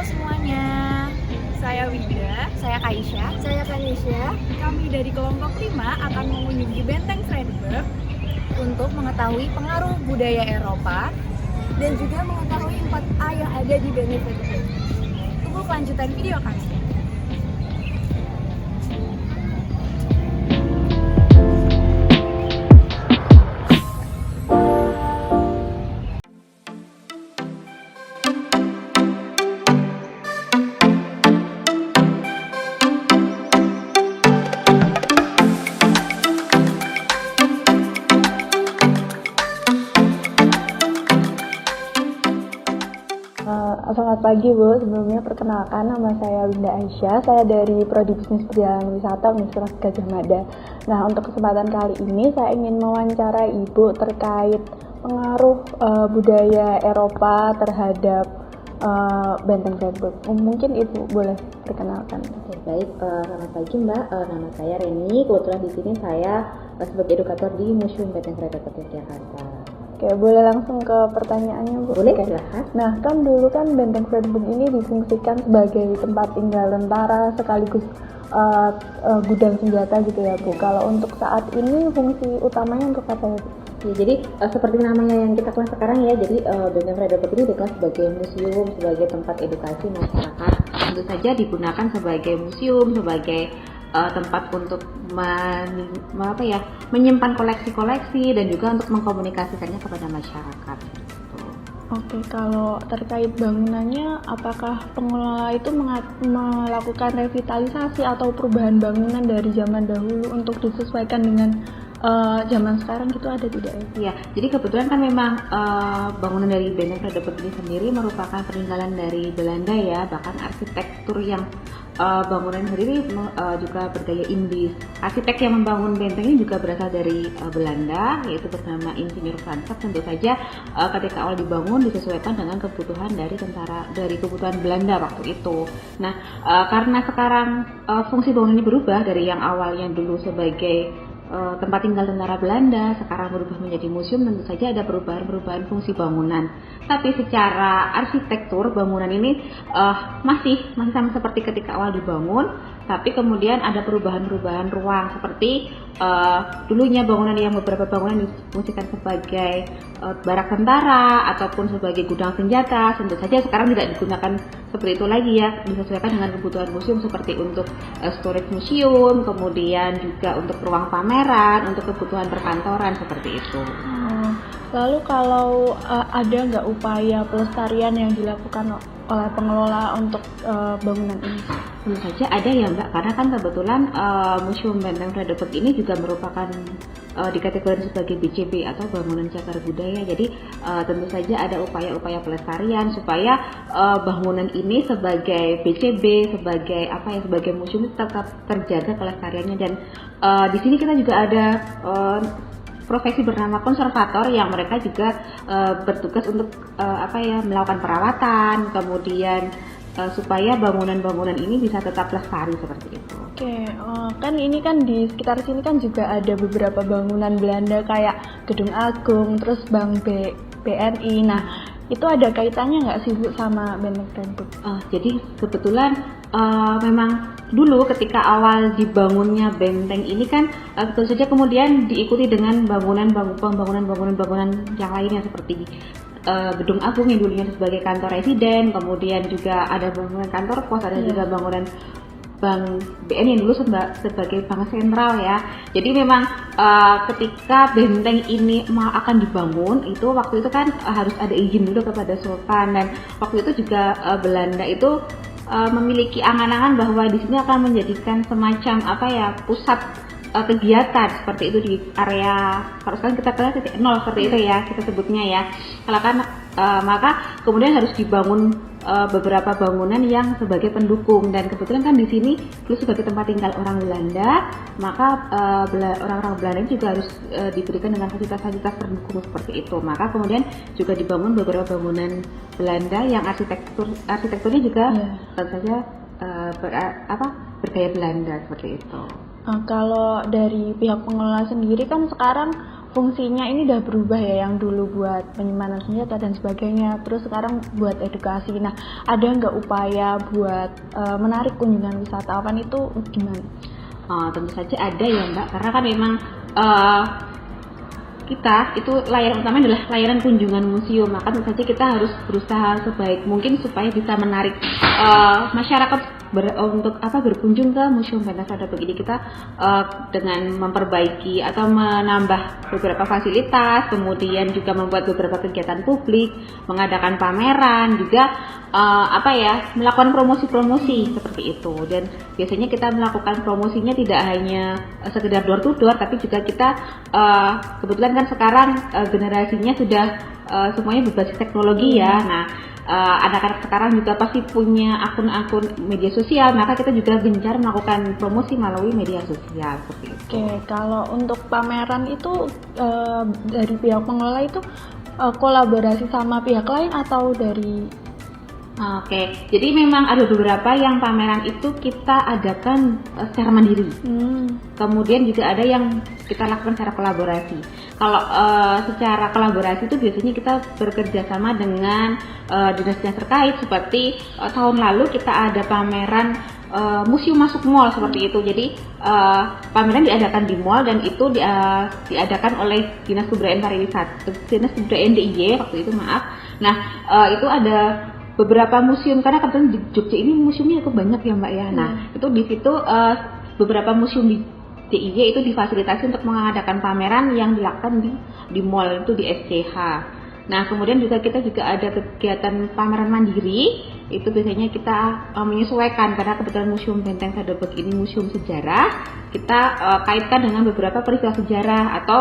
semuanya, saya Winda, saya Kaisha, Saya Kanisha. kami dari kelompok 5 akan mengunjungi Benteng Frederick untuk mengetahui pengaruh budaya Eropa Dan juga mengetahui 4A yang ada di Benteng Frederick. Tunggu kelanjutan video kami. Selamat pagi Bu, sebelumnya perkenalkan nama saya Winda Aisyah, saya dari Prodi Bisnis Perjalanan Wisata Universitas Gadjah Mada. Nah, untuk kesempatan kali ini saya ingin mewawancarai Ibu terkait pengaruh budaya Eropa terhadap Benteng Frederick. Mungkin Ibu boleh perkenalkan. Oke, baik, selamat pagi Mbak, nama saya Reni, kebetulan di sini saya sebagai edukator di Museum Benteng Frederick Yogyakarta. Oke, boleh langsung ke pertanyaannya Bu? Boleh, Oke. silahkan. Nah, kan dulu kan Benteng Frederick ini difungsikan sebagai tempat tinggal tentara sekaligus gudang senjata gitu ya Bu. Kalau untuk saat ini fungsi utamanya untuk apa ya Bu? Ya, jadi seperti namanya yang kita kenal sekarang ya, jadi Benteng Frederick ini dikenal sebagai museum, sebagai tempat edukasi masyarakat. Tentu saja digunakan sebagai museum, sebagai tempat untuk menyimpan koleksi-koleksi dan juga untuk mengkomunikasikannya kepada masyarakat. Oke, kalau terkait bangunannya, apakah pengelola itu melakukan revitalisasi atau perubahan bangunan dari zaman dahulu untuk disesuaikan dengan zaman sekarang gitu ada tidak ya? Iya, jadi kebetulan kan memang bangunan dari Benteng Frederick ini sendiri merupakan peninggalan dari Belanda ya, bahkan arsitektur yang bangunan sendiri juga bergaya Inggris. Arsitek yang membangun benteng ini juga berasal dari Belanda, yaitu bernama Insinyur Van Schaick. Tentu saja ketika awal dibangun disesuaikan dengan kebutuhan dari kebutuhan Belanda waktu itu. Nah, karena sekarang fungsi bangunan ini berubah dari yang awalnya dulu sebagai tempat tinggal tentara Belanda, sekarang berubah menjadi museum, tentu saja ada perubahan fungsi bangunan. Tapi secara arsitektur bangunan ini masih sama seperti ketika awal dibangun, tapi kemudian ada perubahan ruang seperti dulunya beberapa bangunan difungsikan sebagai barak tentara ataupun sebagai gudang senjata. Tentu saja sekarang tidak digunakan seperti itu lagi ya, disesuaikan dengan kebutuhan museum seperti untuk storage museum, kemudian juga untuk ruang pameran, untuk kebutuhan perkantoran seperti itu. Lalu kalau ada nggak upaya pelestarian yang dilakukan oleh pengelola untuk bangunan ini? Tentu saja ada ya Mbak, karena kan kebetulan Museum Benteng Frederick ini juga merupakan dikategorikan sebagai BCB atau bangunan cagar budaya. Jadi tentu saja ada upaya-upaya pelestarian supaya bangunan ini sebagai BCB, sebagai museum tetap terjaga kelestariannya. Dan di sini kita juga ada profesi bernama konservator yang mereka juga bertugas untuk melakukan perawatan, kemudian supaya bangunan-bangunan ini bisa tetap lestari seperti itu. Oke, kan ini kan di sekitar sini kan juga ada beberapa bangunan Belanda kayak Gedung Agung, terus Bank BNI. Nah, itu ada kaitannya nggak sih Bu sama Benteng Frederick? Jadi kebetulan memang dulu ketika awal dibangunnya benteng ini kan tentu saja kemudian diikuti dengan bangunan yang lainnya seperti Gedung Agung yang dulunya sebagai kantor residen, kemudian juga ada bangunan kantor pos, ada juga bangunan Bank BNI yang dulu sebagai bank sentral ya. Jadi memang ketika benteng ini akan dibangun itu waktu itu kan harus ada izin dulu kepada Sultan, dan waktu itu juga Belanda itu memiliki angan-angan bahwa di sini akan menjadikan semacam pusat kegiatan seperti itu di area, kalau sekarang kita kenal titik nol seperti itu ya kita sebutnya ya. Maka kemudian harus dibangun beberapa bangunan yang sebagai pendukung, dan kebetulan kan di sini dulu sebagai tempat tinggal orang Belanda, maka orang-orang Belanda juga harus diberikan dengan fasilitas-fasilitas pendukung seperti itu. Maka kemudian juga dibangun beberapa bangunan Belanda yang arsitekturnya juga tentu saja bergaya Belanda seperti itu. Kalau dari pihak pengelola sendiri kan sekarang fungsinya ini udah berubah ya, yang dulu buat penyimpanan senjata dan sebagainya, terus sekarang buat edukasi. Nah, ada nggak upaya buat menarik kunjungan wisatawan itu gimana? Tentu saja ada ya Mbak, karena kan memang kita itu layanan utama adalah layanan kunjungan museum, maka tentu saja kita harus berusaha sebaik mungkin supaya bisa menarik masyarakat untuk berkunjung ke Museum Benteng Frederick. Jadi kita dengan memperbaiki atau menambah beberapa fasilitas, kemudian juga membuat beberapa kegiatan publik, mengadakan pameran, juga melakukan promosi-promosi seperti itu. Dan biasanya kita melakukan promosinya tidak hanya sekedar door to door, tapi juga kita kebetulan kan sekarang generasinya sudah semuanya berbasis teknologi ya. Nah, anak-anak sekarang juga pasti punya akun-akun media sosial, maka kita juga gencar melakukan promosi melalui media sosial seperti itu. Oke, kalau untuk pameran itu dari pihak pengelola itu kolaborasi sama pihak lain atau dari? Oke, jadi memang ada beberapa yang pameran itu kita adakan secara mandiri. Kemudian juga ada yang kita lakukan secara kolaborasi. Kalau secara kolaborasi itu biasanya kita bekerja sama dengan dinas-dinas terkait, seperti tahun lalu kita ada pameran museum masuk mall seperti itu. Jadi pameran diadakan di mall dan itu diadakan oleh Dinas Kebudayaan Pariwisata, Dinas Kebudayaan DIY waktu itu Nah, itu ada beberapa museum, karena kebetulan di Jogja ini museumnya cukup banyak ya Mbak ya. Nah, itu di situ beberapa museum di DIY itu difasilitasi untuk mengadakan pameran yang dilakukan di mall itu di SCH. Nah, kemudian juga kita juga ada kegiatan pameran mandiri, itu biasanya kita menyesuaikan karena kebetulan Museum Benteng Frederick ini museum sejarah, kita kaitkan dengan beberapa peristiwa sejarah atau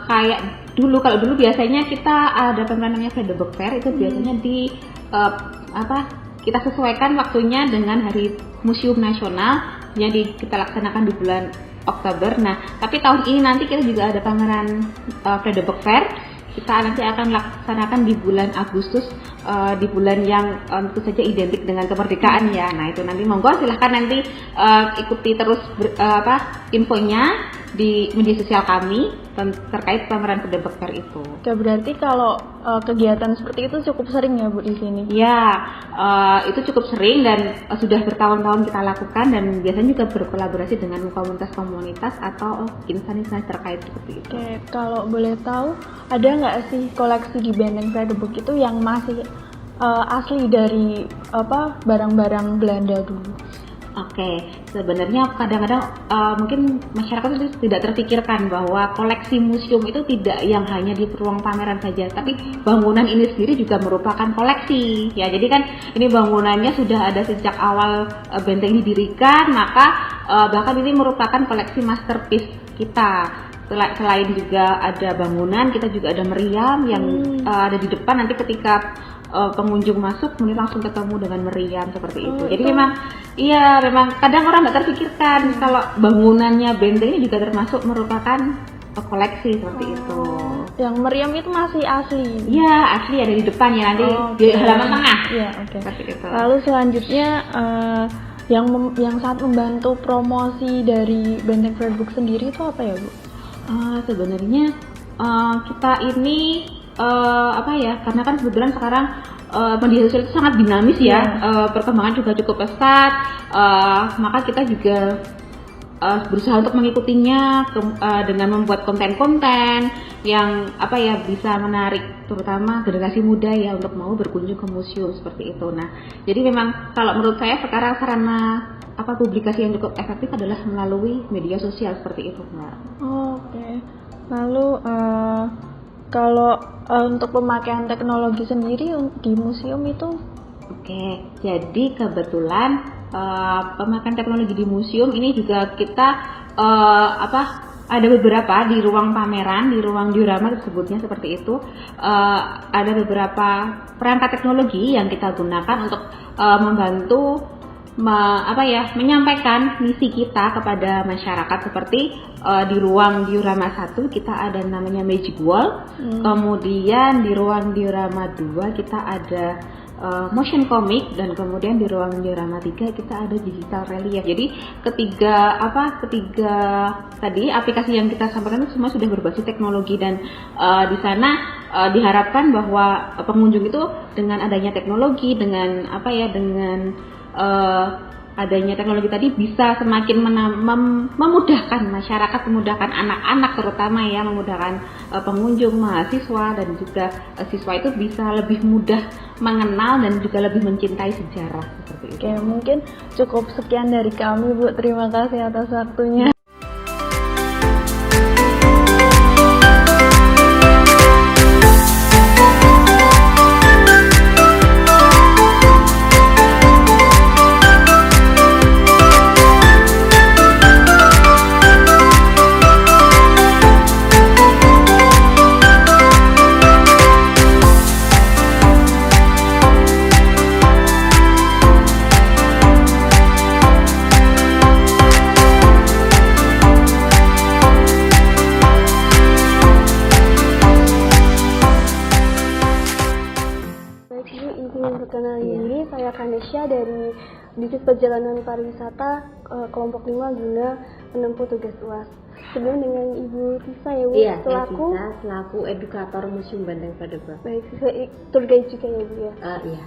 kayak dulu, kalau dulu biasanya kita ada pameran namanya Frederick Fair, itu biasanya kita sesuaikan waktunya dengan Hari Museum Nasional, jadi kita laksanakan di bulan Oktober. Nah, tapi tahun ini nanti kita juga ada pameran Frederick Fair. Kita nanti akan laksanakan di bulan Agustus, di bulan yang tentu saja identik dengan kemerdekaan ya. Nah, itu nanti monggo silahkan nanti ikuti terus infonya di media sosial kami terkait pameran Frederick Fair itu. Oke, berarti kalau kegiatan seperti itu cukup sering ya Bu di sini? Ya, itu cukup sering dan sudah bertahun-tahun kita lakukan, dan biasanya juga berkolaborasi dengan komunitas-komunitas atau instansi terkait seperti itu. Oke, kalau boleh tahu ada nggak sih koleksi di Benteng Frederick itu yang masih asli dari barang-barang Belanda dulu? Oke, sebenarnya kadang-kadang mungkin masyarakat itu tidak terpikirkan bahwa koleksi museum itu tidak yang hanya di ruang pameran saja, tapi bangunan ini sendiri juga merupakan koleksi. Ya, jadi kan ini bangunannya sudah ada sejak awal benteng didirikan, maka bahkan ini merupakan koleksi masterpiece kita. Selain juga ada bangunan, kita juga ada meriam yang ada di depan. Nanti ketika pengunjung masuk, kemudian langsung ketemu dengan meriam seperti itu. Jadi memang kadang orang nggak terpikirkan kalau bangunannya benteng ini juga termasuk merupakan koleksi seperti itu. Yang meriam itu masih asli? Iya, asli, ada di depan ya, nanti di halaman tengah. Iya, oke. Seperti itu. Lalu selanjutnya yang sangat membantu promosi dari Benteng Frederick sendiri itu apa ya Bu? Sebenarnya kita ini karena kan kebetulan sekarang media sosial itu sangat dinamis ya, perkembangan juga cukup pesat, maka kita juga berusaha untuk mengikutinya dengan membuat konten-konten yang bisa menarik terutama generasi muda ya untuk mau berkunjung ke museum seperti itu. Nah, jadi memang kalau menurut saya sekarang sarana publikasi yang cukup efektif adalah melalui media sosial seperti itu, Mbak. Oke. Lalu kalau untuk pemakaian teknologi sendiri di museum itu? Oke, jadi kebetulan pemakaian teknologi di museum ini juga kita ada beberapa di ruang pameran, di ruang diorama disebutnya seperti itu, ada beberapa perangkat teknologi yang kita gunakan untuk membantu menyampaikan misi kita kepada masyarakat. Seperti di ruang diorama 1 kita ada namanya Magic Wall, kemudian di ruang diorama 2 kita ada motion comic, dan kemudian di ruang diorama 3 kita ada digital relief. Jadi ketiga tadi aplikasi yang kita sampaikan itu semua sudah berbasis teknologi, dan di sana diharapkan bahwa pengunjung itu dengan adanya teknologi, dengan adanya teknologi tadi bisa semakin memudahkan masyarakat, memudahkan anak-anak terutama ya, memudahkan pengunjung, mahasiswa dan juga siswa itu bisa lebih mudah mengenal dan juga lebih mencintai sejarah seperti itu. Oke, mungkin cukup sekian dari kami, Bu. Terima kasih atas waktunya. Perkenalkan diri, saya Kanesha dari Divisi Perjalanan Pariwisata kelompok 5 guna menempuh tugas UAS. Sebelum dengan Ibu Tisa ya Bu, Iya, selaku edukator Museum Benteng Padeberg. Baik, saya tour guide juga ya Bu ya. Iya.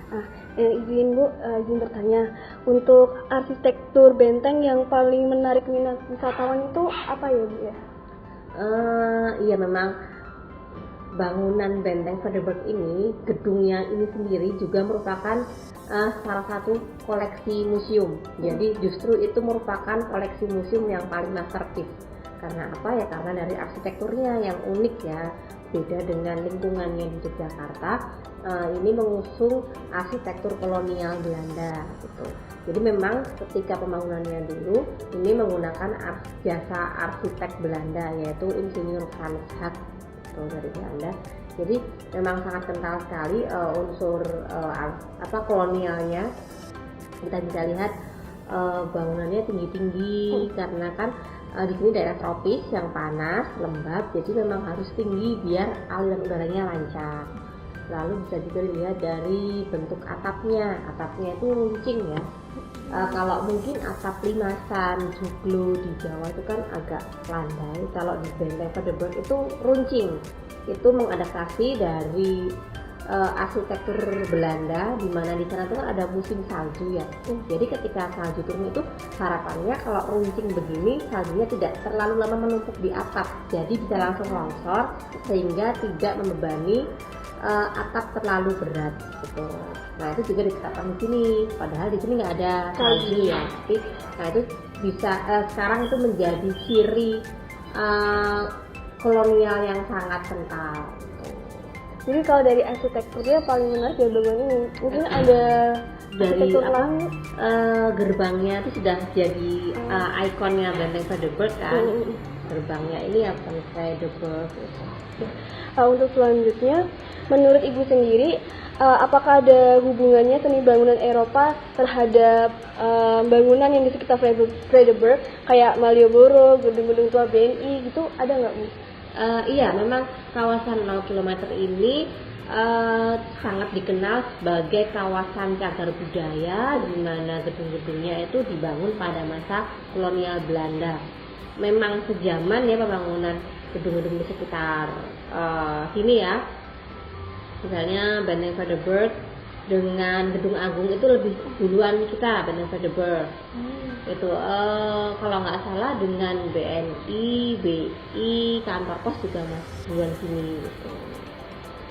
Izin bertanya, untuk arsitektur benteng yang paling menarik minat wisatawan itu apa ya Bu ya? Iya, memang bangunan Benteng Padeberg ini, gedungnya ini sendiri juga merupakan salah satu koleksi museum. Jadi justru itu merupakan koleksi museum yang paling masterpiece. Karena apa ya? Karena dari arsitekturnya yang unik ya, beda dengan lingkungannya di Yogyakarta. Ini mengusung arsitektur kolonial Belanda gitu. Jadi memang ketika pembangunannya dulu ini menggunakan jasa arsitek Belanda, yaitu Insinyur Frans Hag dari Belanda. Jadi memang sangat kental sekali unsur kolonialnya. Kita bisa lihat bangunannya tinggi-tinggi karena kan di sini daerah tropis yang panas, lembab, jadi memang harus tinggi biar aliran udaranya lancar. Lalu bisa juga dilihat dari bentuk atapnya itu runcing ya. Kalau mungkin atap limasan, joglo di Jawa itu kan agak landai, kalau di Benteng Padeberg itu runcing. Itu mengadaptasi dari arsitektur Belanda, di mana di sana tuh kan ada musim salju ya. Jadi ketika salju turun itu harapannya kalau runcing begini saljunya tidak terlalu lama menumpuk di atap, jadi bisa langsung longsor sehingga tidak membebani atap terlalu berat gitu. Nah itu juga ditetapkan di sini, padahal di sini nggak ada salju ya. Tapi nah itu bisa sekarang itu menjadi ciri kolonial yang sangat kental. Jadi kalau dari arsitekturnya paling menarik ya bangunan ini. Mungkin ada dari gerbangnya itu sudah jadi ikonnya Benteng Padeberg kan. Gerbangnya ini ya Benteng Padeberg. Untuk selanjutnya, menurut Ibu sendiri, apakah ada hubungannya seni bangunan Eropa terhadap bangunan yang di sekitar Padeberg kayak Malioboro, gedung-gedung tua BNI gitu, ada nggak Bu? Iya, memang kawasan 0 km ini sangat dikenal sebagai kawasan cagar budaya, di mana gedung-gedungnya itu dibangun pada masa kolonial Belanda. Memang sejaman ya pembangunan gedung-gedung di sekitar sini ya. Misalnya Benteng Padeberg dengan Gedung Agung itu lebih duluan kita Benteng Padeberg. Itu kalau nggak salah dengan BNI, BI, kantor pos juga masih duluan sini gitu.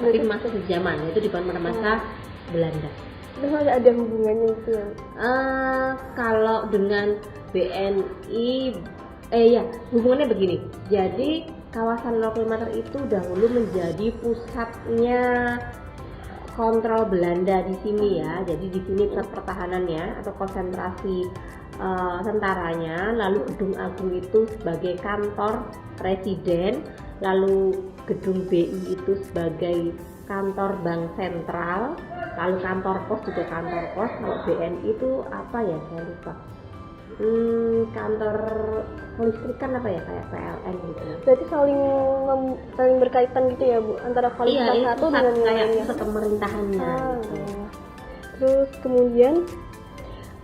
Tapi masa sejaman, itu dibangun pada masa Belanda. Terus ada hubungannya itu ya? Kalau dengan BNI, hubungannya begini. Jadi kawasan 0 km itu dahulu menjadi pusatnya kontrol Belanda di sini ya. Jadi di sini pusat pertahanannya atau konsentrasi tentaranya. Lalu Gedung Agung itu sebagai kantor presiden, lalu Gedung BI itu sebagai kantor bank sentral, lalu kantor pos juga kantor pos. Kalau BNI itu apa ya, saya lupa. Kantor kelistrikan apa ya, kayak PLN gitu. Berarti saling berkaitan gitu ya Bu, antara kualitas satu dengan yang lainnya. Pusat pemerintahannya gitu. Terus kemudian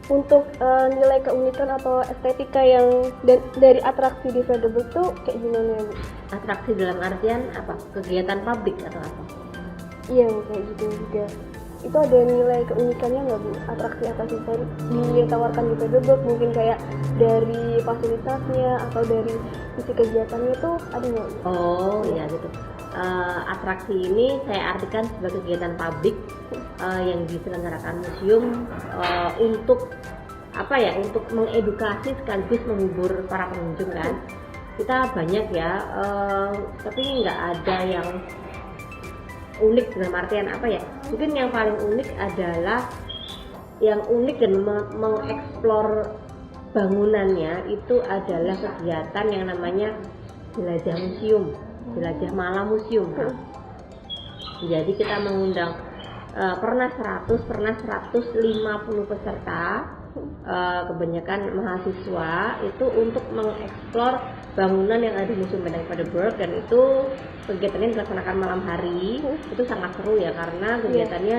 untuk nilai keunikan atau estetika yang dari atraksi di Frederiksberg tuh kayak gimana ya Bu? Atraksi dalam artian apa? Kegiatan publik atau apa? Iya Bu, kayak gitu juga. Itu ada nilai keunikannya nggak Bu? Atraksi-atraksi yang ditawarkan di Frederiksberg mungkin kayak dari fasilitasnya atau dari isi kegiatannya tuh ada nggak Bu? Oh iya gitu. Atraksi ini saya artikan sebagai kegiatan publik yang diselenggarakan museum untuk apa ya? Untuk mengedukasi sekaligus menghibur para pengunjung kan. Kita banyak ya, tapi nggak ada yang unik dalam artian apa ya? Mungkin yang paling unik adalah yang unik dan mengeksplor bangunannya itu adalah kegiatan yang namanya jelajah museum. Jelajah malam museum. Jadi kita mengundang pernah 100, pernah 150 peserta, kebanyakan mahasiswa itu untuk mengeksplor bangunan yang ada di Museum Benteng Frederiksberg, dan itu kegiatannya dilaksanakan malam hari. Itu sangat seru ya karena kegiatannya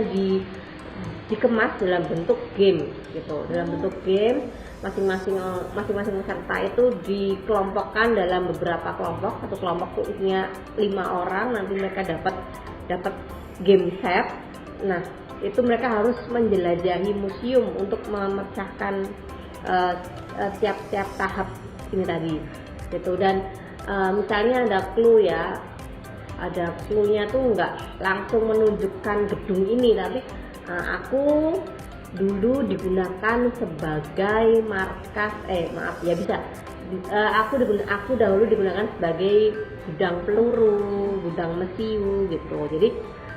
dikemas dalam bentuk game gitu. Dalam bentuk game masing-masing peserta itu dikelompokkan dalam beberapa kelompok. Satu kelompok tuh isinya 5 orang, nanti mereka dapat game set. Nah, itu mereka harus menjelajahi museum untuk memecahkan tiap tahap ini tadi gitu. Dan misalnya ada clue ya, ada clue-nya tuh nggak langsung menunjukkan gedung ini, tapi aku dulu digunakan sebagai markas aku dahulu digunakan sebagai gudang peluru, gudang mesiu gitu. Jadi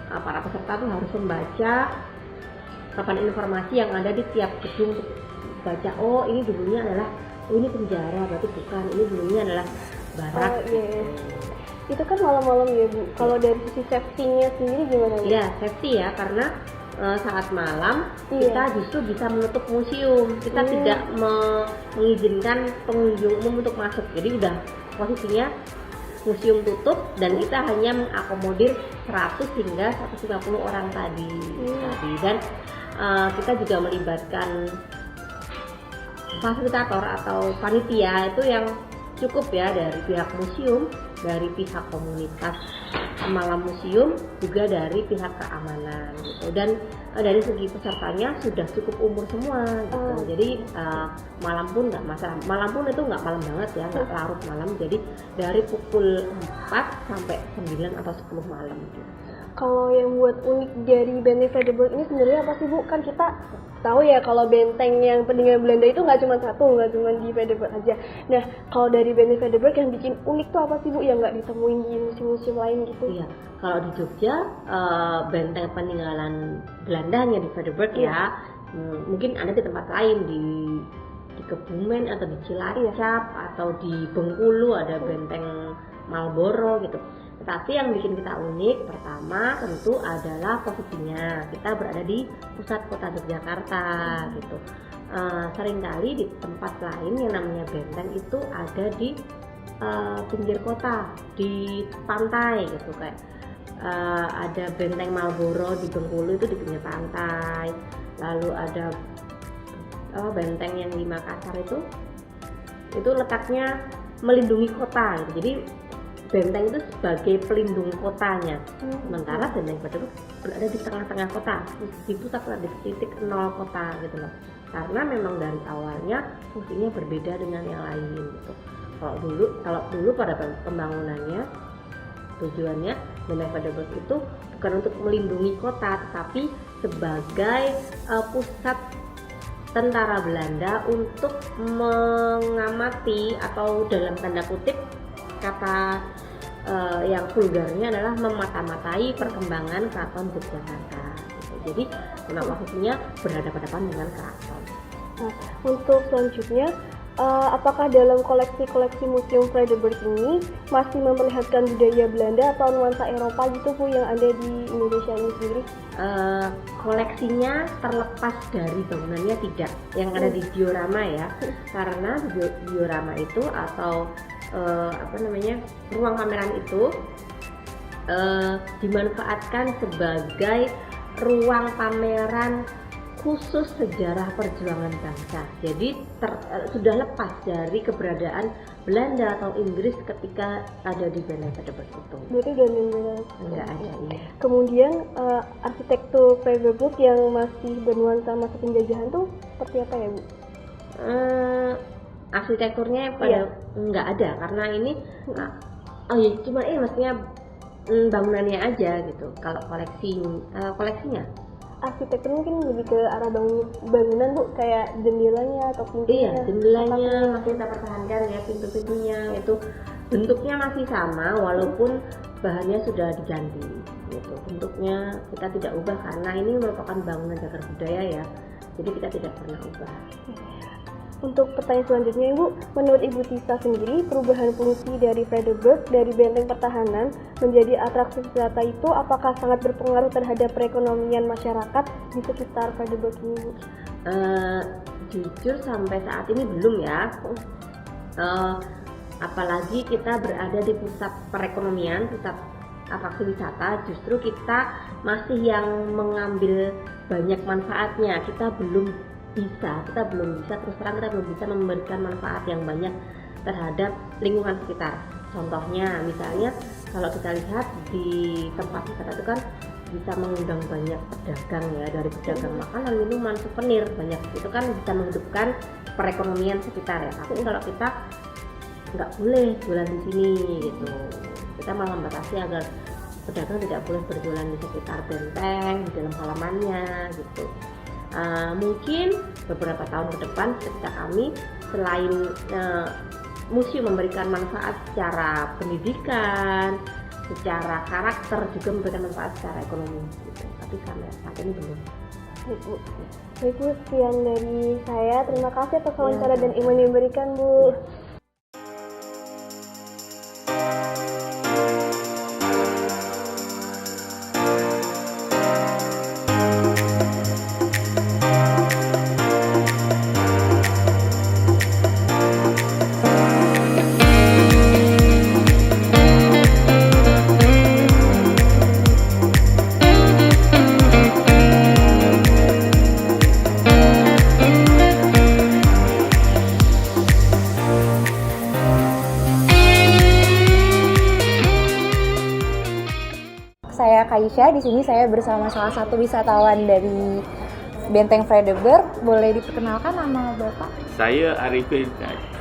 para peserta tuh harus membaca papan informasi yang ada di tiap gedung, baca ini dulunya adalah ini penjara, berarti bukan, ini dulunya adalah barak. Itu kan malam-malam ya Bu. Kalau dari sisi safety-nya sendiri gimana Bu? Ya, safety ya, karena saat malam kita justru bisa menutup museum. Kita tidak mengizinkan pengunjung umum untuk masuk. Jadi udah posisinya museum tutup dan kita hanya mengakomodir 100 hingga 150 orang tadi. Dan kita juga melibatkan fasilitator atau panitia itu yang cukup ya, dari pihak museum, dari pihak komunitas malam museum, juga dari pihak keamanan gitu. Dan dari segi pesertanya sudah cukup umur semua gitu. Jadi malam pun nggak masalah. Malam pun itu nggak malam banget ya, nggak larut malam. Jadi dari pukul 4 sampai 9 atau 10 malam gitu. Kalau yang buat unik dari Benteng Frederiksberg ini sebenarnya apa sih Bu? Kan kita tahu ya kalau benteng yang peninggalan Belanda itu nggak cuma satu, nggak cuma di Frederiksberg aja. Nah, kalau dari Benteng Frederiksberg yang bikin unik tuh apa sih Bu, yang nggak ditemuin di museum-museum lain gitu? Iya, kalau di Jogja benteng peninggalan Belanda hanya di Frederiksberg ya. Mungkin ada di tempat lain, di Kebumen atau di Cilacap atau di Bengkulu ada benteng Marlborough gitu. Tetapi yang bikin kita unik pertama tentu adalah posisinya. Kita berada di pusat kota Yogyakarta gitu. Seringkali di tempat lain yang namanya benteng itu ada di pinggir kota, di pantai gitu, kayak ada benteng Marlborough di Bengkulu itu di pinggir pantai. Lalu ada benteng yang di Makassar itu letaknya melindungi kota gitu. Jadi benteng itu sebagai pelindung kotanya, sementara benteng Frederiksberg berada di tengah-tengah kota, di pusat di titik nol kota gitu loh. Karena memang dari awalnya fungsinya berbeda dengan yang lain gitu. Kalau dulu pada pembangunannya tujuannya benteng Frederiksberg itu bukan untuk melindungi kota, tetapi sebagai pusat tentara Belanda untuk mengamati, atau dalam tanda kutip kata yang vulgarnya adalah memata-matai perkembangan Keraton Yogyakarta gitu. Jadi memang posisinya berhadapan-hadapan dengan keraton. Nah, untuk selanjutnya apakah dalam koleksi-koleksi Museum Frederiksberg ini masih memperlihatkan budaya Belanda atau nuansa Eropa gitu Bu yang ada di Indonesia ini sendiri? Koleksinya terlepas dari bangunannya tidak, yang ada di diorama ya, karena diorama itu atau ruang pameran itu dimanfaatkan sebagai ruang pameran khusus sejarah perjuangan bangsa. Jadi sudah lepas dari keberadaan Belanda atau Inggris ketika ada di Benteng Fredericksburg itu. Berarti udah ninggalin. Enggak ada ini. Kemudian arsitektur Fredericksburg yang masih bernuansa masa penjajahan tuh seperti apa ya, Bu? Arsitekturnya pada nggak ada karena ini cuma maksudnya bangunannya aja gitu. Kalau koleksinya Arsitektur mungkin lebih ke arah bangunan, Bu, kayak jendelanya atau pintunya. iya, jendelanya masih kita pertahankan ya, pintu-pintunya itu bentuknya masih sama walaupun bahannya sudah diganti gitu. Bentuknya kita tidak ubah karena ini merupakan bangunan cagar budaya ya, jadi kita tidak pernah ubah. Untuk pertanyaan selanjutnya, Ibu, menurut Ibu Tisa sendiri, perubahan fungsi dari Fredericksburg dari benteng pertahanan menjadi atraksi wisata itu apakah sangat berpengaruh terhadap perekonomian masyarakat di sekitar Fredericksburg ini, Bu? Jujur sampai saat ini belum ya. Apalagi kita berada di pusat perekonomian, pusat atraksi wisata, justru kita masih yang mengambil banyak manfaatnya. Kita belum bisa terus terang kita belum bisa memberikan manfaat yang banyak terhadap lingkungan sekitar. Contohnya misalnya kalau kita lihat di tempat wisata itu kan bisa mengundang banyak pedagang ya, dari pedagang makanan, minuman, souvenir banyak, itu kan bisa menghidupkan perekonomian sekitar ya. Tapi kalau kita nggak boleh jualan di sini gitu, kita malah membatasi agar pedagang tidak boleh berjualan di sekitar benteng, di dalam halamannya gitu. Mungkin beberapa tahun ke depan ketika kami selain museum memberikan manfaat secara pendidikan, secara karakter, juga memberikan manfaat secara ekonomi gitu. Tapi sampai saat ini belum. Baik, Bu, sekian dari saya. Terima kasih atas wawancara dan ilmu yang diberikan, Bu. Saya Kaisha, di sini saya bersama salah satu wisatawan dari Benteng Fredericksburg. Boleh diperkenalkan nama Bapak? Saya Arifin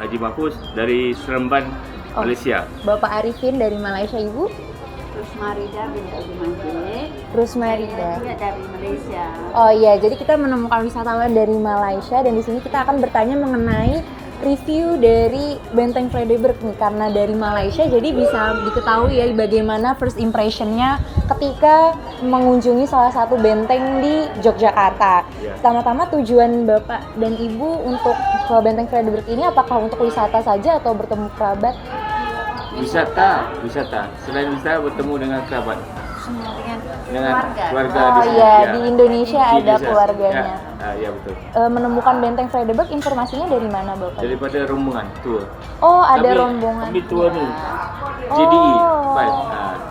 Haji Mahfuz dari Seremban, Malaysia. Bapak Arifin dari Malaysia, Ibu? Rusmarida binti Jumanjile. Rusmarida. Juga dari Malaysia. Oh iya, jadi kita menemukan wisatawan dari Malaysia dan di sini kita akan bertanya mengenai review dari Benteng Fredericksburg nih, karena dari Malaysia jadi bisa diketahui ya bagaimana first impression-nya ketika mengunjungi salah satu benteng di Yogyakarta. Pertama-tama tujuan Bapak dan Ibu untuk ke Benteng Fredericksburg ini apakah untuk wisata saja atau bertemu kerabat? Wisata. Selain wisata bertemu dengan kerabat. Dengan keluarga Oh di sini. iya, di Indonesia ada Indonesia. keluarganya. Ya betul. Menemukan Benteng Fredericksburg informasinya dari mana Bapak? Daripada rombongan tour. Oh, ada rombongan. Kami tour nih. JDE.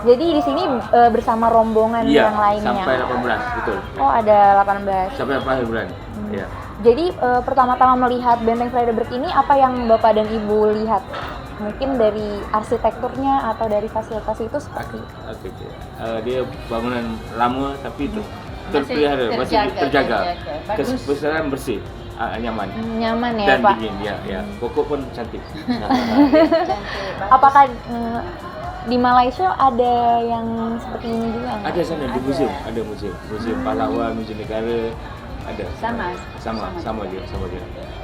Jadi di sini bersama rombongan Iya, yang lainnya. sampai 18, betul. Oh, ada 18. Sampai akhir bulan. Ya. Jadi pertama-tama melihat Benteng Fredericksburg ini apa yang Bapak dan Ibu lihat? Mungkin dari arsitekturnya atau dari fasilitas itu seperti Oke. Dia bangunan lama tapi terpelihara, masih terjaga. Kebesaran bersih, nyaman. nyaman ya, Dan Pak. dingin, ya. Pokok pun cantik. Apakah di Malaysia ada yang seperti ini juga? nggak? Ada sana di museum, ada museum pahlawan, museum negara, ada. Sama dia.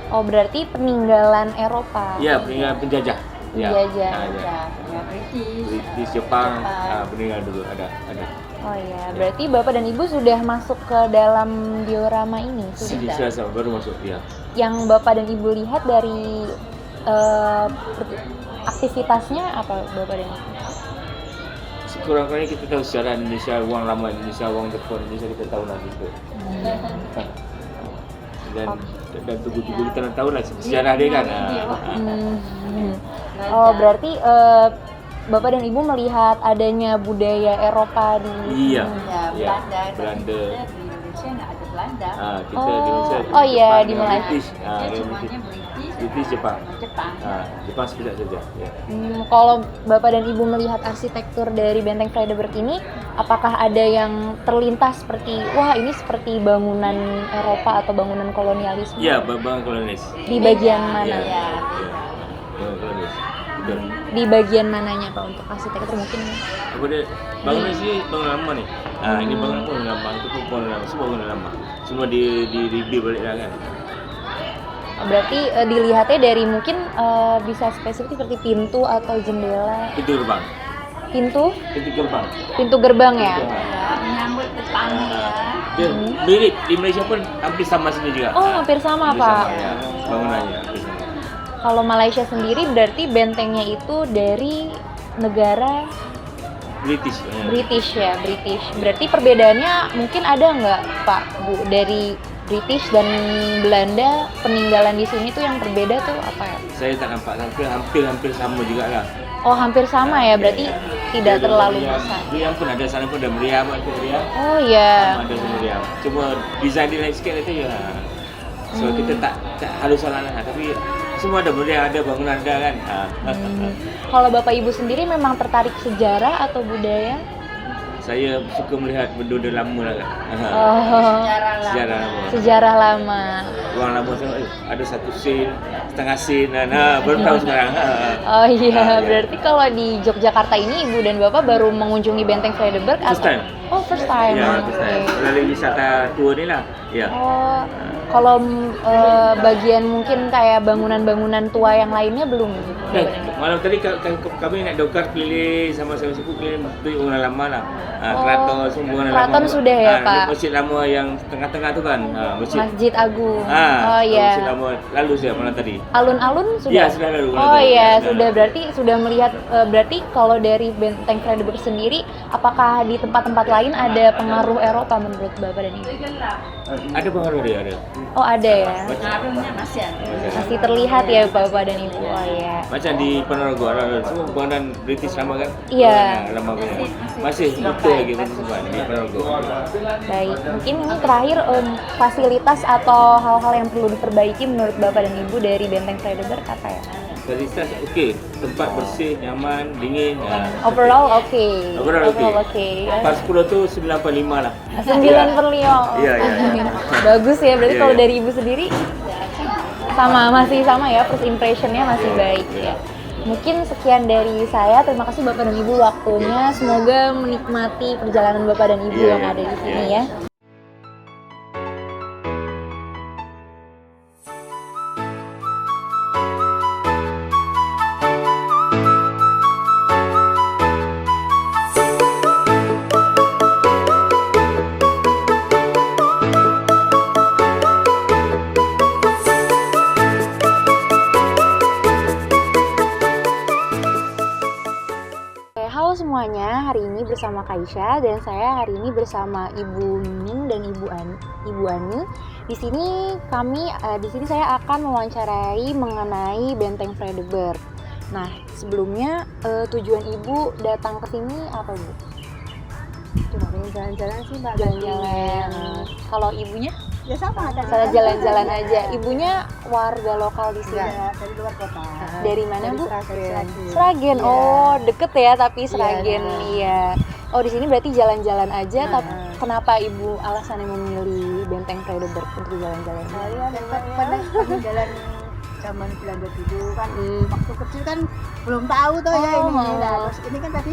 Oh, berarti peninggalan Eropa. Ya, peninggalan penjajah. Ya. Penjajah. British, Jepang, peninggalan dulu ada. Oh iya, berarti Bapak dan Ibu sudah masuk ke dalam diorama ini? Sini Sudah. Selasa baru masuk ya. Yang Bapak dan Ibu lihat dari aktivitasnya apa Bapak dan Ibu? Sekurang-kurangnya kita tahu sejarah Indonesia, uang lama Indonesia, uang Jepang Indonesia kita tahu lah gitu. Dan tugu-tugu kita tahu lah sejarah dia kan. Oh, berarti Bapak dan Ibu melihat adanya budaya Eropa di Iya. Ya, Belanda. Belanda. Di Indonesia nggak ada Belanda. ada. Kita di Malaysia. Oh iya, Jepang di dengan Malaysia. British. Semuanya British, British Jepang. Jepang. Jepang sekejap saja. Ya. Kalau Bapak dan Ibu melihat arsitektur dari Benteng Vredenburg ini, apakah ada yang terlintas seperti, wah ini seperti bangunan Eropa atau bangunan kolonialisme? Ya, bangunan kolonis. Di bagian mana? Ya. Ya. Bangunan kolonis. Betul. Di bagian mananya Pak untuk arsitektur mungkin? Apa dia? Bangunan sini bangunan lama nih. Ini bangunan lama, itu pun bangunan lama, semua bangunan lama. Semua di rebuild balik dah kan. Berarti dilihatnya dari mungkin bisa spesifik seperti pintu atau jendela. Itu gerbang. Pintu Gerbang. gerbang ya? Ya, menyambut tamu ya. Dia mirip di Malaysia pun hampir sama sini juga. Oh, hampir sama, Hampir Pak. sama, ya. Bangunannya hampir sama. Kalau Malaysia sendiri berarti bentengnya itu dari negara British. British ya, British. Berarti perbedaannya mungkin ada nggak Pak Bu dari British dan Belanda, peninggalan di sini tuh yang berbeda tuh apa ya? Saya tak nampak, hampir sama juga lah. Oh hampir sama ya, berarti tidak Ada terlalu meriam. besar. Meriam pun ada, sana pun ada meriam, Oh iya. sama ada meriam. Cuma desain dia lain sikit itu ya. So kita tak halus lah, tapi semua ada meriam, ada bangunan ada kan. Kalau Bapak Ibu sendiri memang tertarik sejarah atau budaya? Saya suka melihat benda lama lah kan. Oh, Sejarah lama. sejarah lama. Orang lama tengok ada satu scene, setengah scene dan baru tahu sekarang. Oh iya, iya. berarti kalau di Yogyakarta ini Ibu dan Bapak baru mengunjungi Benteng Vredenburg First time. Oh, first time. Ya, first time. Oke. Melalui wisata tour ni lah. Ya. Oh, kalau bagian mungkin kayak bangunan-bangunan tua yang lainnya belum. Malam tadi kami nak dokar keliling sama suku keliling bangunan lama lah. Oh, Keraton semua bangunan lama. keraton sudah ya, Pak? Masjid lama yang tengah-tengah tu kan. Masjid Agung. Ah, Oh iya. Masjid lama lalu saya malam tadi. Alun-alun sudah? Ya, sudah lalu. Oh iya, Sudah sudah lalu. berarti sudah melihat berarti kalau dari Benteng Vredenburg sendiri apakah di tempat-tempat lain ada pengaruh Eropa menurut Bapak dan Ibu? Ada pengaruh dia ada. Oh, ada ya. Pengaruhnya masih ada. Masih terlihat ya Bapak dan Ibu. Oh iya. Macam di Ponorogo ada semua bangunan British lama kan? Iya. Lama banget. Masih betul lagi bersimpan di Ponorogo. Baik, mungkin ini terakhir fasilitas atau hal-hal yang perlu diperbaiki menurut Bapak dan Ibu dari Benteng Vredenburg apa ya? Fasilitas okey, tempat bersih, nyaman, dingin. Overall oke. Overall okey. oke. Pas 10 tu 9/5 lah. 9/5. Iya. Bagus ya, berarti Iya, kalau iya. dari Ibu sendiri masih sama ya, first impressionnya masih baik ya. Mungkin sekian dari saya, terima kasih Bapak dan Ibu waktunya, semoga menikmati perjalanan Bapak dan Ibu Iya, yang iya. ada di sini Iya. ya. Oke, halo semuanya, hari ini bersama Kaisha dan saya hari ini bersama Ibu Ning dan Ibu Ani. Di sini saya akan mewawancarai mengenai Benteng Vredenburg. Nah, sebelumnya tujuan Ibu datang ke sini apa, Bu? Cuma pengen jalan-jalan sih Mbak. Jalan-jalan. Kalau ibunya? Ya sama ada. Saya jalan-jalan aja. Ibunya warga lokal di sini. Ya, dari luar kota. Dari mana, Bu? Seragen. Seragen. Iya. Oh, deket ya tapi Seragen. Iya. Iya. Oh, di sini berarti jalan-jalan aja. Nah. Tapi kenapa Ibu alasannya memilih Benteng Vredenburg untuk jalan-jalan? Saya memang peninggalan zaman Belanda dulu kan. Waktu kecil kan belum tahu tuh ya Oh. ini. Nah, terus ini kan tadi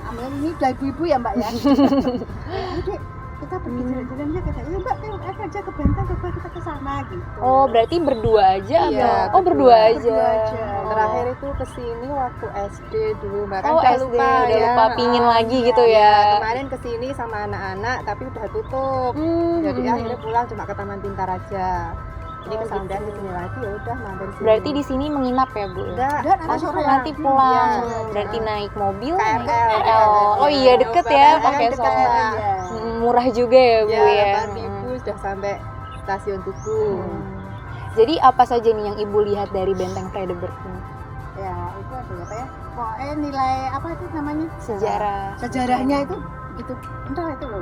emang ini udah ibu-ibu ya Mbak ya. Jadi kita pergi jalan-jalan aja kata, ya Mbak aja ke Benteng, coba kita ke sana gitu. Oh, berarti berdua aja Iya, atau? Oh, berdua aja. Berdua aja. Oh. Terakhir itu kesini waktu SD dulu Mbak. Kan Oh, udah SD, lupa udah ya. lupa, pingin lagi gitu Iya, ya. Kemarin kesini sama anak-anak tapi udah tutup. Jadi akhirnya pulang cuma ke Taman Pintar aja. Ini kesampean di sini lagi ya udah mampir sini. Berarti di sini menginap ya, Bu? Udah, Langsung nanti pulang. Iya. Berarti naik mobil, KRL. naik KRL. Oh iya, deket ya, KRL pakai deket, soal. iya. Murah juga ya, Bu ya. Ya, 4.000 sudah sampai stasiun Tugu. Jadi apa saja nih yang Ibu lihat dari Benteng Vredenburg ini? Ya, itu ada apa ya? Pokoknya nilai apa itu namanya? Sejarah. Sejarahnya itu gitu. Entah itu loh.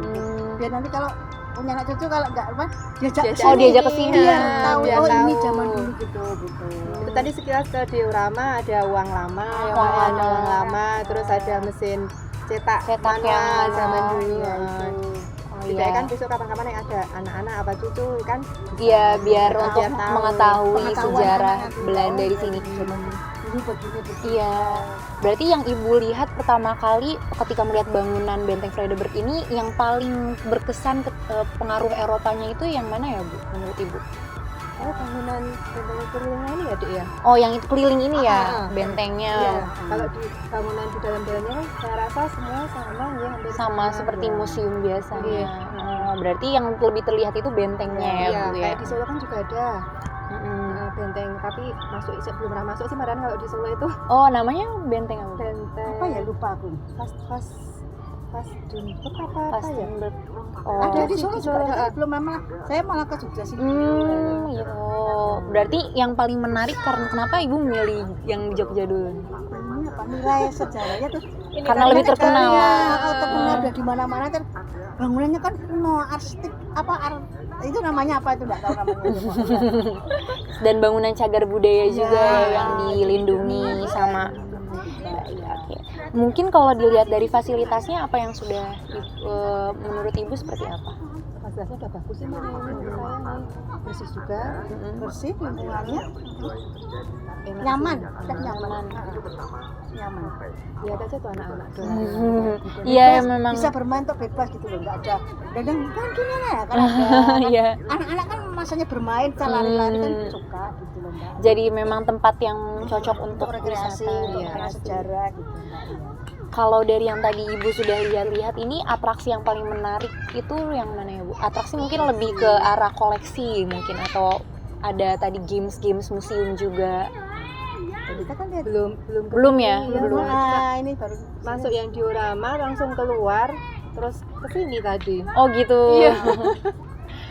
Biar nanti kalau punya anak cucu kalau nggak apa diajak ke Oh, diajak ke sini. biar tahu biar oh ini tahu. zaman dulu gitu. Itu tadi sekilas ke diorama ada uang lama, ada uang lama, terus ada mesin cetak Cetak manual yang zaman manual, dulu. iya, Oh, iya. kan besok kapan-kapan yang ada anak-anak apa cucu kan? Iya, biar Biar untuk tahu. mengetahui Pengetahuan sejarah anak-anak Belanda di sini. Dulu begini. Iya. Berarti yang Ibu lihat pertama kali ketika melihat bangunan Benteng Vredenburg ini yang paling berkesan pengaruh Eropanya itu yang mana ya, Bu? Menurut Ibu? Oh, bangunan benteng kelilingnya ini ya, Dek ya? Oh, yang itu keliling ini ya, bentengnya. Iya. Kalau di bangunan di dalam-dalamnya kan saya rasa semua sama ya, hampir Sama seperti ya. museum biasanya. Iya. Oh, berarti yang lebih terlihat itu bentengnya ya, Iya, Bu ya. kayak di Solo kan juga ada Mm-mm. benteng, tapi belum pernah masuk sih, padahal kalau di Solo itu Oh, namanya benteng apa? benteng Apa ya lupa aku. pas Dunburg apa ya? Fastenberg. Oh. Ada di Solo juga ada, belum malah saya malah ke Jogja sih. Gitu. Berarti yang paling menarik karena kenapa Ibu memilih yang di Jogja dulu? Ini apa nilai sejarahnya tuh Karena lebih terkenal. terkenal udah di mana-mana kan bangunannya kan kuno arsitek itu namanya apa itu enggak tahu namanya. Dan bangunan cagar budaya juga Ya. yang dilindungi sama. Ya, oke. Mungkin kalau dilihat dari fasilitasnya apa yang sudah menurut Ibu seperti apa? Fasilitasnya udah bagus sih, Mbak. Ini menurut saya nih bersih juga, Bersih lingkungannya enak nyaman, sih. udah nyaman. Nyaman. Lihat aja tuh anak-anak tuh. Iya, Bebas, memang. bisa bermain tuh bebas gitu loh, enggak ada. Kadang kan gini ya, kan ada. Iya. Anak-anak kan masanya bermain, bisa lari-lari kan suka gitu loh, Mbak. Jadi memang tempat yang cocok untuk rekreasi, wisata, untuk ya. kenal sejarah gitu, Mbak. Kalau dari yang tadi Ibu sudah lihat-lihat ini atraksi yang paling menarik itu yang mana ya, Bu? Atraksi mungkin lebih ke arah koleksi mungkin atau ada tadi games museum juga. Kita kan lihat Belum ya? Iya, Belum. ini baru Masuk yang diorama langsung keluar, terus ke sini tadi. Oh gitu. Iya.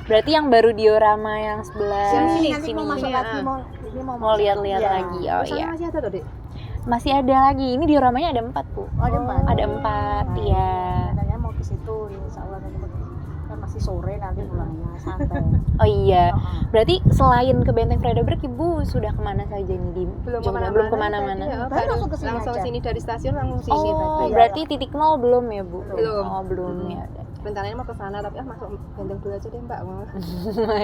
Berarti yang baru diorama yang sebelah sini nanti sini mau masuk Sini, lagi mau lihat-lihat Iya. lagi. Oh Di sana iya. masih ada tuh, Dek. Masih ada lagi. Ini dioramanya ada 4, Bu. Oh, ada 4. Ada 4, ya. Katanya mau ke situ, insya Allah nanti kan masih sore nanti pulangnya santai. Oh iya. Berarti selain ke Benteng Vredenburg, Ibu sudah kemana saja nih di Jogja? Belum kemana-mana. Tadi, ya, Baru langsung ke sini langsung aja. sini dari stasiun langsung sini Oh, tadi. berarti titik nol belum ya, Bu? Belum. Oh, belum ya. Rencananya mau ke sana, tapi masuk benteng dulu aja deh, Mbak.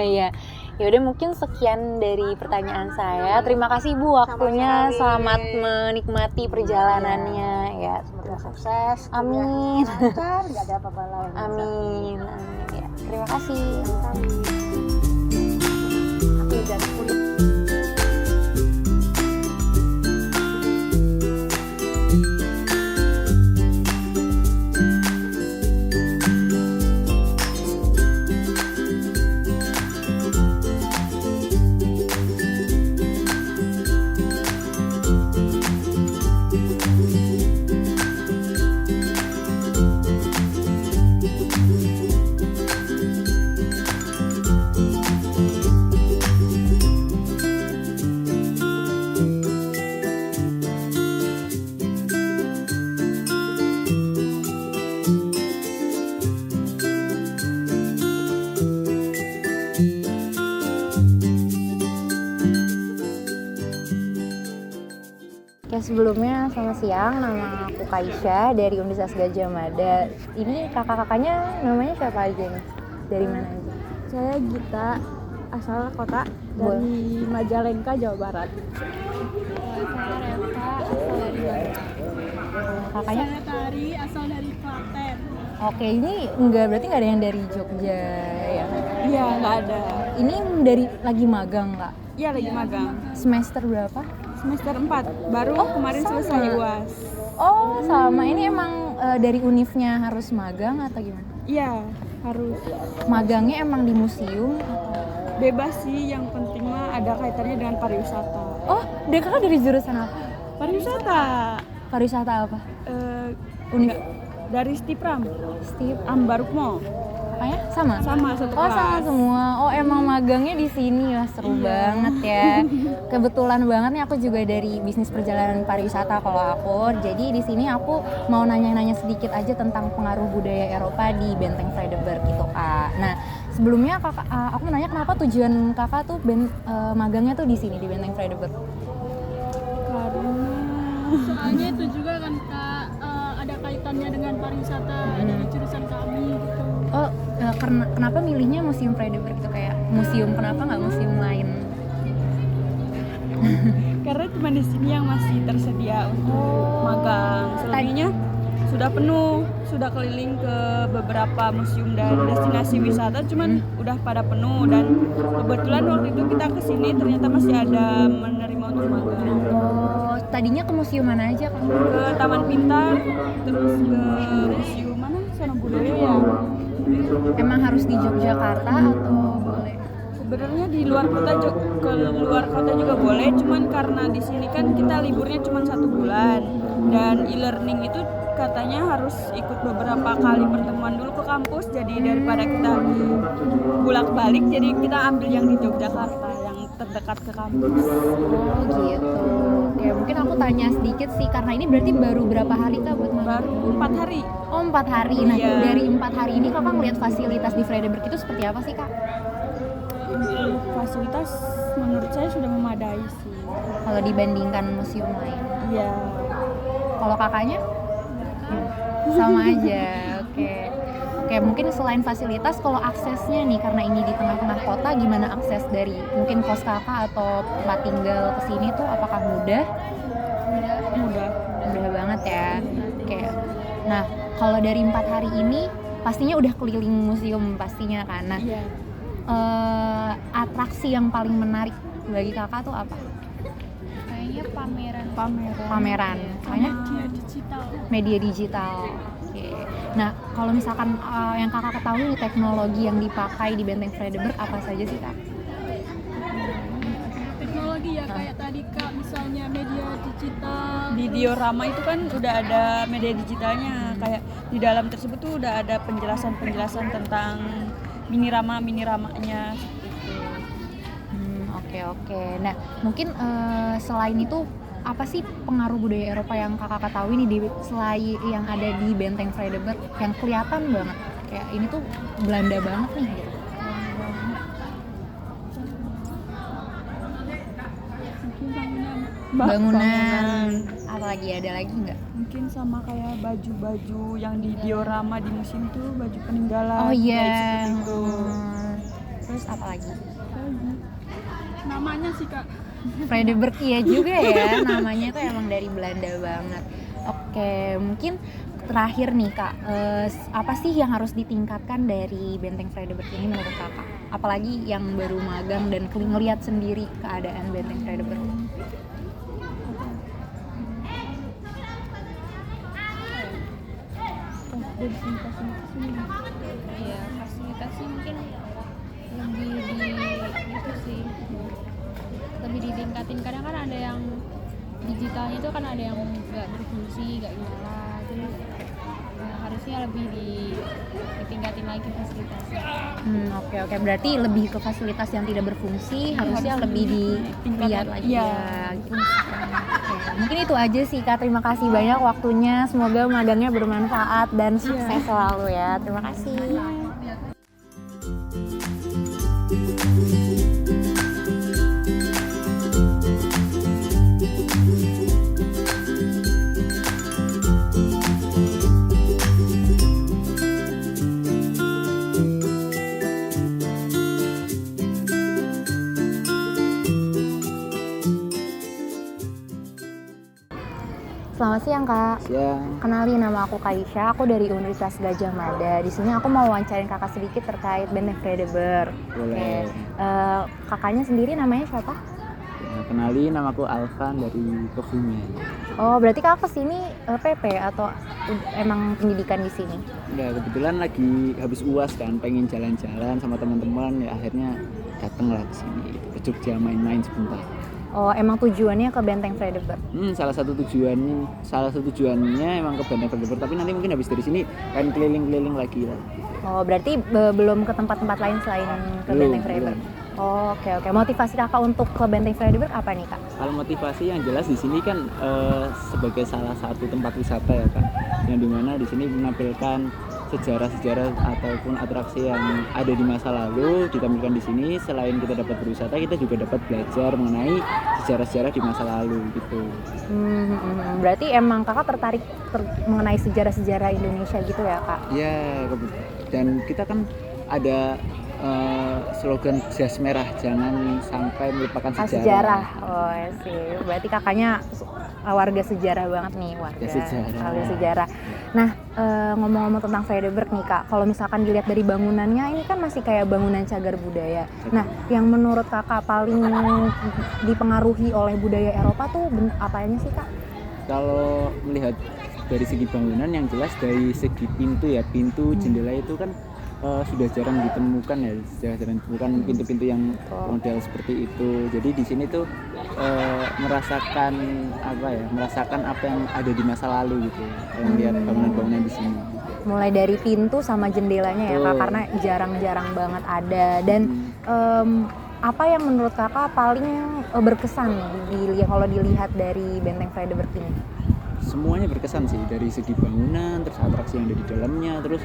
Iya. Ya udah, mungkin sekian dari pertanyaan saya. Terima kasih Bu waktunya. Sama-sama. Selamat menikmati perjalanannya ya. Semoga sukses. Amin. Lancar, nggak ada apa-apa lain. Amin. Amin. Ya, terima kasih. Oke, dan kulit. Ya, sebelumnya selamat siang, nama aku Kaisha dari Universitas Gadjah Mada. Ini kakak-kakaknya namanya siapa aja nih? Dari mana aja? Saya Gita, asal kota dari Majalengka, Jawa Barat. Kakaknya? Tari, asal dari Klaten. Oke, ini berarti nggak ada yang dari Jogja ya? Iya, nggak ada. Ini dari lagi magang nggak? Iya, lagi magang. Semester berapa? Semester 4, baru kemarin sama. selesai UAS. Oh, sama. Ini emang dari univnya harus magang atau gimana? Iya, harus. Magangnya emang di museum? Bebas sih, yang penting mah ada kaitannya dengan pariwisata. Oh, kakak dari jurusan apa? Pariwisata, Pariwisata apa? Univ dari Stipram, Steve. Ambarukmo. Kakaknya sama? Sama, satu Oh, sama kelas. semua. Oh, emang magangnya di sini ya, seru banget ya. Kebetulan banget nih aku juga dari bisnis perjalanan pariwisata kalau aku. Jadi di sini aku mau nanya-nanya sedikit aja tentang pengaruh budaya Eropa di Benteng Vredenburg gitu, Kak. Nah, sebelumnya kakak, aku mau nanya kenapa tujuan kakak tuh magangnya tuh di sini di Benteng Vredenburg? Soalnya itu juga kan Kak, ada kaitannya dengan pariwisata dari jurusan kami gitu. Oh, kenapa milihnya Museum Vredenburg itu kayak museum, kenapa nggak museum lain? Karena cuma di sini yang masih tersedia untuk magang. Selebihnya sudah penuh, sudah keliling ke beberapa museum dan destinasi wisata, cuman udah pada penuh. Dan kebetulan waktu itu kita kesini ternyata masih ada menerima untuk magang. Oh, tadinya ke museum mana aja Kak? Ke Taman Pintar, terus ke museum mana? Sono Budaya ya. Emang harus di Yogyakarta atau boleh? Sebenarnya di luar kota ke luar kota juga boleh, cuman karena di sini kan kita liburnya cuma 1 bulan dan e-learning itu katanya harus ikut beberapa kali pertemuan dulu ke kampus, jadi daripada kita bolak-balik jadi kita ambil yang di Yogyakarta yang terdekat ke kampus. Oh gitu. Oke, mungkin aku tanya sedikit sih karena ini berarti baru berapa hari Kak buat magang? Baru 4 hari. Oh 4 hari. Nah Iya. dari 4 hari ini Kakak ngeliat fasilitas di Vredenburg itu seperti apa sih Kak? Fasilitas menurut saya sudah memadai sih. Kalau dibandingkan museum lain? Iya. Kalau kakaknya? Sama aja. Oke, mungkin selain fasilitas, kalau aksesnya nih karena ini di tengah-tengah kota, gimana akses dari mungkin kos kakak atau tempat tinggal ke sini tuh apakah mudah? Mudah banget ya. Oke. Nah, kalau dari 4 hari ini pastinya udah keliling museum pastinya kan. Nah, Iya. atraksi yang paling menarik bagi kakak tuh apa? Kayaknya pameran. Pameran. Soalnya Media digital. media digital. Oke. Nah, kalau misalkan yang kakak ketahui nih, teknologi yang dipakai di Benteng Vredenburg apa saja sih kak? Teknologi ya kayak tadi Kak, misalnya media digital. Di diorama itu kan udah ada media digitalnya, kayak di dalam tersebut tuh udah ada penjelasan tentang mini-ramanya seperti itu. Oke. Nah, mungkin selain itu apa sih pengaruh budaya Eropa yang kakak ketahui nih selain yang ada di Benteng Vredenburg yang kelihatan banget kayak ini tuh Belanda banget nih gitu. Bangunan. Apa lagi, ada lagi nggak? Mungkin sama kayak baju-baju yang di diorama di museum tuh, baju peninggalan. Oh iya. kayak seperti itu. Terus apa lagi? Namanya sih Kak. Vredenburg iya juga ya, namanya tuh emang dari Belanda banget. Oke, mungkin terakhir nih kak, apa sih yang harus ditingkatkan dari Benteng Vredenburg ini menurut kakak? Apalagi yang baru magang dan ngeliat sendiri keadaan Benteng Vredenburg. Iya, fasilitasnya mungkin lebih ditingkatin. Kadang kan ada yang digitalnya itu kan ada yang nggak berfungsi, nggak nyala, jadi harusnya lebih ditingkatin lagi fasilitasnya. Oke, berarti lebih ke fasilitas yang tidak berfungsi harusnya lebih dilihat lagi ya. Gitu. Oke, mungkin itu aja sih kak, terima kasih banyak waktunya, semoga magangnya bermanfaat dan sukses selalu ya. Terima kasih. Selamat siang kak. Siang. Kenalin, nama aku Kaisha, aku dari Universitas Gajah Mada. Di sini aku mau wawancarin kakak sedikit terkait Benteng Vredenburg. Boleh. Kakaknya sendiri namanya siapa? Ya, kenalin, namaku Alvan dari Kebumen. Oh, berarti kakak kesini PP atau emang pendidikan di sini? Enggak, kebetulan lagi habis UAS kan, pengen jalan-jalan sama teman-teman, ya akhirnya datang lah ke sini, ke Jogja main-main sebentar. Oh, emang tujuannya ke Benteng Vredenburg? Salah satu tujuannya emang ke Benteng Vredenburg, tapi nanti mungkin habis dari sini kan keliling-keliling lagi lah. Oh, berarti belum ke tempat-tempat lain selain ke Benteng Vredenburg? Oh, oke. Motivasi kakak untuk ke Benteng Vredenburg apa nih kak? Kalau motivasi yang jelas di sini kan sebagai salah satu tempat wisata ya kak, yang dimana di sini menampilkan sejarah-sejarah ataupun atraksi yang ada di masa lalu ditampilkan di sini. Selain kita dapat berwisata, kita juga dapat belajar mengenai sejarah-sejarah di masa lalu gitu. Berarti emang kakak tertarik mengenai sejarah-sejarah Indonesia gitu ya kak? Ya, dan kita kan ada slogan jas merah, jangan sampai melupakan sejarah. Oh sih, berarti kakaknya warga sejarah banget nih, warga sejarah. Nah, ngomong-ngomong tentang Vredenburg nih kak, kalau misalkan dilihat dari bangunannya, ini kan masih kayak bangunan cagar budaya. Nah, yang menurut kakak paling dipengaruhi oleh budaya Eropa tuh apanya sih kak? Kalau melihat dari segi bangunan, yang jelas dari segi pintu jendela itu kan sudah jarang ditemukan pintu-pintu yang model seperti itu. Jadi di sini tuh merasakan apa yang ada di masa lalu gitu. Kalau melihat bangunan-bangunan di sini. Mulai dari pintu sama jendelanya ya kak, karena jarang-jarang banget ada. Dan apa yang menurut kakak paling berkesan kalau dilihat dari Benteng Vredenburg ini? Semuanya berkesan sih, dari segi bangunan, terus atraksi yang ada di dalamnya, terus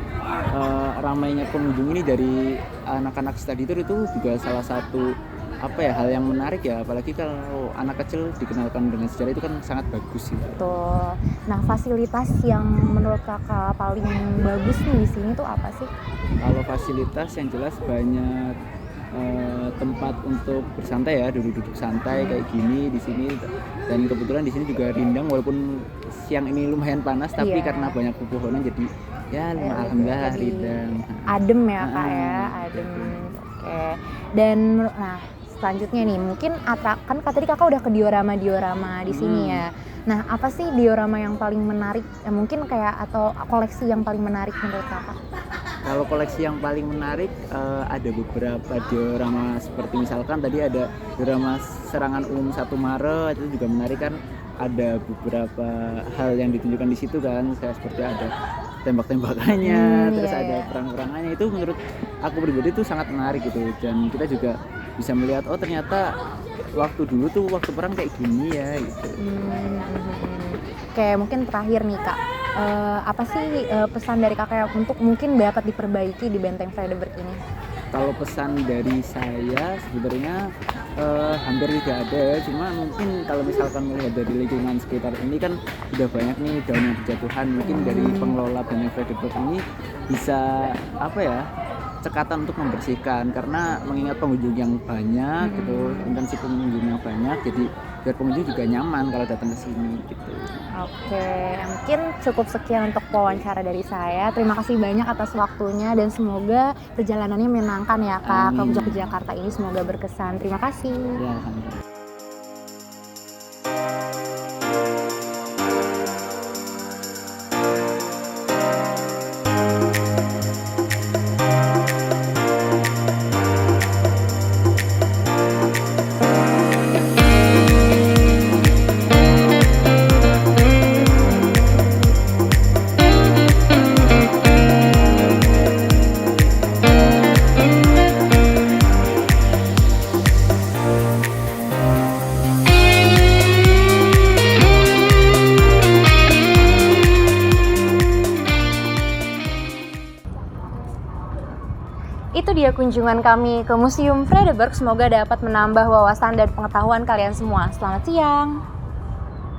ramainya pengunjung ini dari anak-anak study tour itu juga salah satu hal yang menarik ya, apalagi kalau anak kecil dikenalkan dengan sejarah itu kan sangat bagus gitu. Betul. Nah, fasilitas yang menurut kakak paling bagus nih di sini tuh apa sih? Kalau fasilitas yang jelas banyak tempat untuk bersantai ya, duduk-duduk santai kayak gini di sini. Dan kebetulan di sini juga rindang, walaupun siang ini lumayan panas, tapi karena banyak pepohonan jadi ya alhamdulillah rindang. Adem ya kak ya, adem. Oke. Dan selanjutnya nih, mungkin kan tadi kakak udah ke diorama di sini ya. Nah, apa sih diorama yang paling menarik? Mungkin kayak atau koleksi yang paling menarik menurut kakak? Kalau koleksi yang paling menarik ada beberapa diorama, seperti misalkan tadi ada diorama serangan umum 1 Maret, itu juga menarik kan. Ada beberapa hal yang ditunjukkan di situ kan, kayak seperti ada tembak-tembakannya, terus ada perang-perangannya. Itu menurut aku pribadi itu sangat menarik gitu. Dan kita juga bisa melihat ternyata waktu dulu tuh waktu perang kayak gini ya gitu. Oke, mungkin terakhir nih kak, apa sih pesan dari kakak untuk mungkin dapat diperbaiki di Benteng Vredenburg ini? Kalau pesan dari saya sebenarnya hampir tidak ada ya, cuma mungkin kalau misalkan melihat dari lingkungan sekitar ini kan udah banyak nih daun yang berjatuhan. Mungkin dari pengelola Benteng Vredenburg ini bisa cekatan untuk membersihkan, karena mengingat pengunjung yang banyak gitu, intensi pengunjung yang banyak, jadi biar pengunjung juga nyaman kalau datang ke sini gitu. Oke, mungkin cukup sekian untuk wawancara dari saya. Terima kasih banyak atas waktunya dan semoga perjalanannya menyenangkan ya kak. Ke Jakarta ini semoga berkesan. Terima kasih. Ya, alhamdulillah. Itu dia kunjungan kami ke Museum Vredenburg. Semoga dapat menambah wawasan dan pengetahuan kalian semua. Selamat siang.